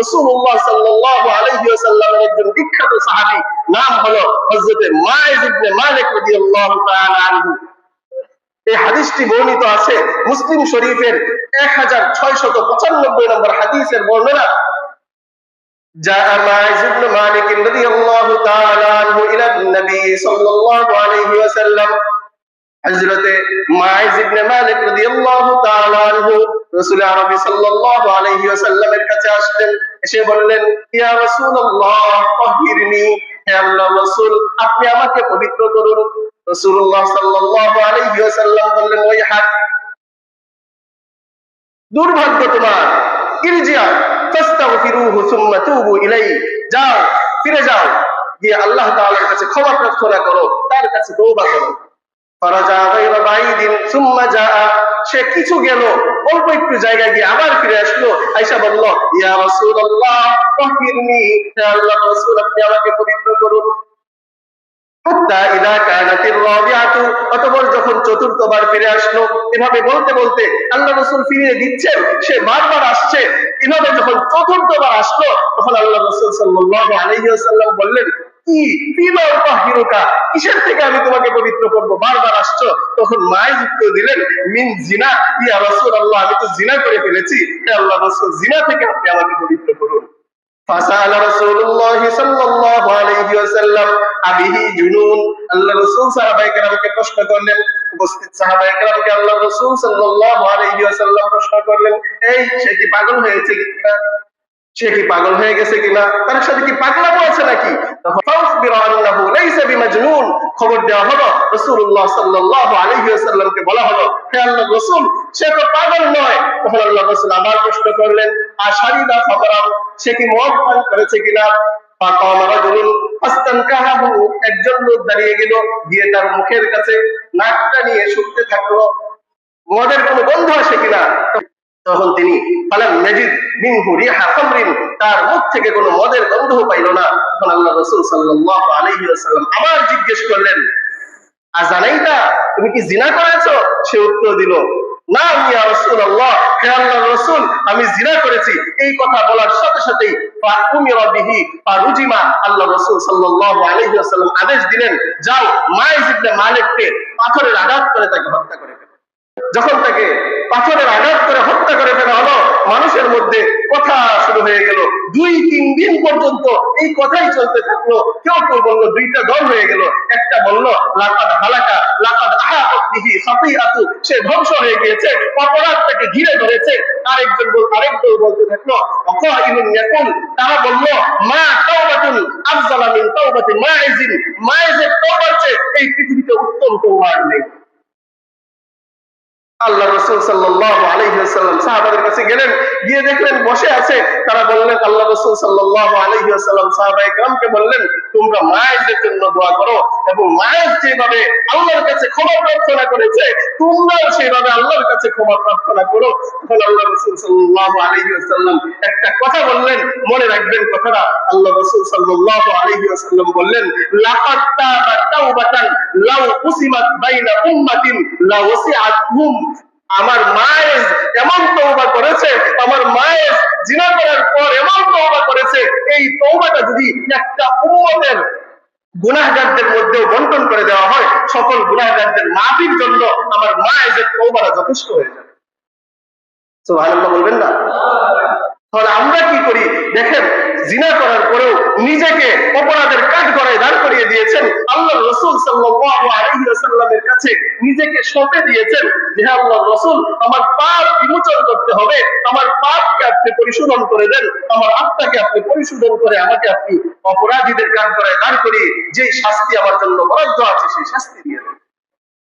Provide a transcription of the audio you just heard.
রাসূলুল্লাহ সাল্লাল্লাহু আলাইহি ওয়াসাল্লামের একজন বিখ্যাত সাহাবী, নাম হলো হযরত মাইজ ইবনে মালিক রাদিয়াল্লাহু তাআলা আনহু। এই হাদিসটি বর্ণিত আছে মুসলিম শরীফের 1695 নম্বর হাদিসের বর্ণনা। جاء ماعز بن مالك رضي الله تعالى عنه إلى النبي صلى الله عليه وسلم। হযরত মাইজ ইবনে মালিক রাদিয়াল্লাহু তাআলা আনহু রাসূল আরবি সাল্লাল্লাহু আলাইহি ওয়াসাল্লামের কাছে আসলেন, এসে বললেন, ইয়া রাসূলুল্লাহ তাহহিরনি, হে আল্লাহর রাসূল আপনি আমাকে পবিত্র করুন। রাসূলুল্লাহ সাল্লাল্লাহু আলাইহি ওয়াসাল্লাম বললেন, ওই হাক, দুর্ভাগ্য তোমার, ইরজিআ ফাস্তাগফিরুহু সুম্মা তুবু ইলাইহি, যাও ফিরে যাও, গিয়ে আল্লাহ তাআলার কাছে ক্ষমা প্রার্থনা করো, তার কাছে তওবা করো। ফারাজা গায়রা বাইদিন সুম্মা জাআ, সে কিছু গেল, অল্প একটু জায়গা গিয়ে আবার ফিরে আসলো, আয়েশা বলল, ইয়া রাসূলুল্লাহ তাহহিরনি, হে আল্লাহর রাসূল আপনি আমাকে পবিত্র করুন। হাত্তা ইযা কানাতির রাবিআতু, অতঃপর যখন চতুর্থবার ফিরে আসলো, এভাবে বলতে বলতে আল্লাহর রাসূল ফিরিয়ে দিচ্ছেন, সে বারবার আসছে, এভাবে যখন চতুর্থবার আসলো, তখন আল্লাহর রাসূল সাল্লাল্লাহু আলাইহি ওয়াসাল্লাম বললেন, কি ফিমা তাহহিরুকা, কিসের থেকে আমি তোমাকে পবিত্র করব, বারবার আসছো? তখন মাইজ উত্তর দিলেন, মিন জিনা, ইয়া রাসূলুল্লাহ আমি তো জিনা করে ফেলেছি, হে আল্লাহর রাসূল জিনা থেকে আপনি আমাকে পবিত্র করুন। ফাসালা রাসূলুল্লাহ সাল্লাল্লাহু আলাইহি ওয়াসাল্লাম আবিহি জুনুন, আল্লাহর রাসূল সাহাবায়ে কেরামকে প্রশ্ন করলেন, উপস্থিত সাহাবায়ে কেরামকে আল্লাহর রাসূল সাল্লাল্লাহু আলাইহি ওয়াসাল্লাম প্রশ্ন করলেন, এই সে কি পাগল হয়েছে কিনা, সে কি পাগল হয়ে গেছে কিনা, তার সাথে কি পাগলামো আছে নাকি? তখন ফাউসবিরু আন্নাহু লাইসা বিমাজনুন, খবর দেওয়া হলো রাসূলুল্লাহ সাল্লাল্লাহু আলাইহি ওয়াসাল্লামকে বলা হলো, হে আল্লাহর রাসূল সে তো পাগল নয়। তখন আল্লাহর রাসূল আবার প্রশ্ন করলেন, আশারিবা খাবরাম, সে কি মদ পান করেছে কিনা? ফাকামা রাজুলুন ফাস্তানকাহু, একজন লোক দাঁড়িয়ে গেল, গিয়ে তার মুখের কাছে নাকটা নিয়ে শুকতে থাকলো, মদের কোনো গন্ধ আসে কিনা। তখন তিনি ফালাম নাজিদ মিনহু রিহা খামরিন, তার মুখ থেকে কোনো মদের গন্ধ পাইল না। তখন আল্লাহ রাসূল সাল্লাল্লাহু আলাইহি ওয়াসাল্লাম আবার জিজ্ঞেস করলেন, আযানাইতা, তুমি কি জিনা করেছো? সে উত্তর দিল, না ইয়া রাসূলুল্লাহ, হে আল্লাহর রাসূল আমি জিনা করেছি। এই কথা বলার সাথে সাথেই ফাউমিরা বিহি ফারুজিমা, আল্লাহর রাসূল সাল্লাল্লাহু আলাইহি ওয়াসাল্লাম আদেশ দিলেন, যাও মাইজ ইবনে মালিককে পাথরের আঘাত করে তাকে হত্যা করে ফেলো। যখন তাকে পাথরের আঘাত করে হত্যা করে ফেলা হলো, মানুষের মধ্যে কথা শুরু হয়ে গেল। 2-3 দিন পর্যন্ত এই কথাই চলতে থাকলো। কেউ কেউ বলল, দুইটা দল হয়ে গেল। একটা বলল লাকাদ হালাকা লাকাদ আহাত বিহি খাতিআতু, সে ধ্বংস হয়ে গিয়েছে, অপরাধ তাকে ঘিরে ধরেছে। আরেকজন বলতে থাকলো ওয়াকাইলুন ইয়াকুল, তারা বলল মা তাওবাতুন আফজালা মিন তাওবাতি মাইজিন, মাইজের তওবার চেয়ে এই পৃথিবীতে উত্তম তওবা নেই। আল্লাহ রাসূল সাল্লাল্লাহু আলাইহি ওয়াসাল্লাম সাহাবাদের কাছে গেলেন, গিয়ে দেখলেন বসে আছে। তারা বললেন, আল্লাহ রাসূল সাল্লাল্লাহু আলাইহি ওয়াসাল্লাম সাহাবায়ে কেরামকে বললেন, তোমরা মায়েদের জন্য দোয়া করো, এবং মায়ের যেভাবে আল্লাহর কাছে ক্ষমা প্রার্থনা করেছে তোমরাও সেভাবে আল্লাহর কাছে ক্ষমা প্রার্থনা করো। তখন আল্লাহ রাসূল সাল্লাল্লাহু আলাইহি ওয়াসাল্লাম একটা কথা বললেন, মনে রাখবেন কথাটা। আল্লাহ রাসূল সাল্লাল্লাহু আলাইহি ওয়াসাল্লাম বললেন, লাকাদ তাবা তাওবাতান লাউ কুসিমাত বাইনা উম্মাতিন লা ওয়াসিআতহুম, আমার মায়ের এমন তওবা করেছে, আমার মায়ের জিনা করার পর এমন তওবা করেছে, এই তওবাটা যদি একটা উম্মতের গুনাহগারদের মধ্যে বন্টন করে দেওয়া হয়, সকল গুনাহগারদের মাফির জন্য আমার মায়ের তওবাটা যথেষ্ট হয়ে যাবে। সুবহানাল্লাহ বলবেন না? তাহলে আমরা কি করি দেখেন, জিনা করার পরেও নিজেকে অপরাধের কাঠগড়ায় দাঁড় করিয়ে দিয়েছেন। আল্লাহর রাসূল সাল্লাল্লাহু আলাইহি ওয়াসাল্লামের কাছে নিজেকে সঁপে দিয়েছেন, যে আল্লাহর রাসূল আমার পাপ বিমোচন করতে হবে, আমার পাপকে আপনি পরিশোধন করে দেন, আমার আত্মাকে আপনি পরিশোধন করে আমাকে আপনি অপরাধীদের কাঠগড়ায় দাঁড় করিয়ে যে শাস্তি আমার জন্য বরাদ্দ আছে সেই শাস্তি দিয়ে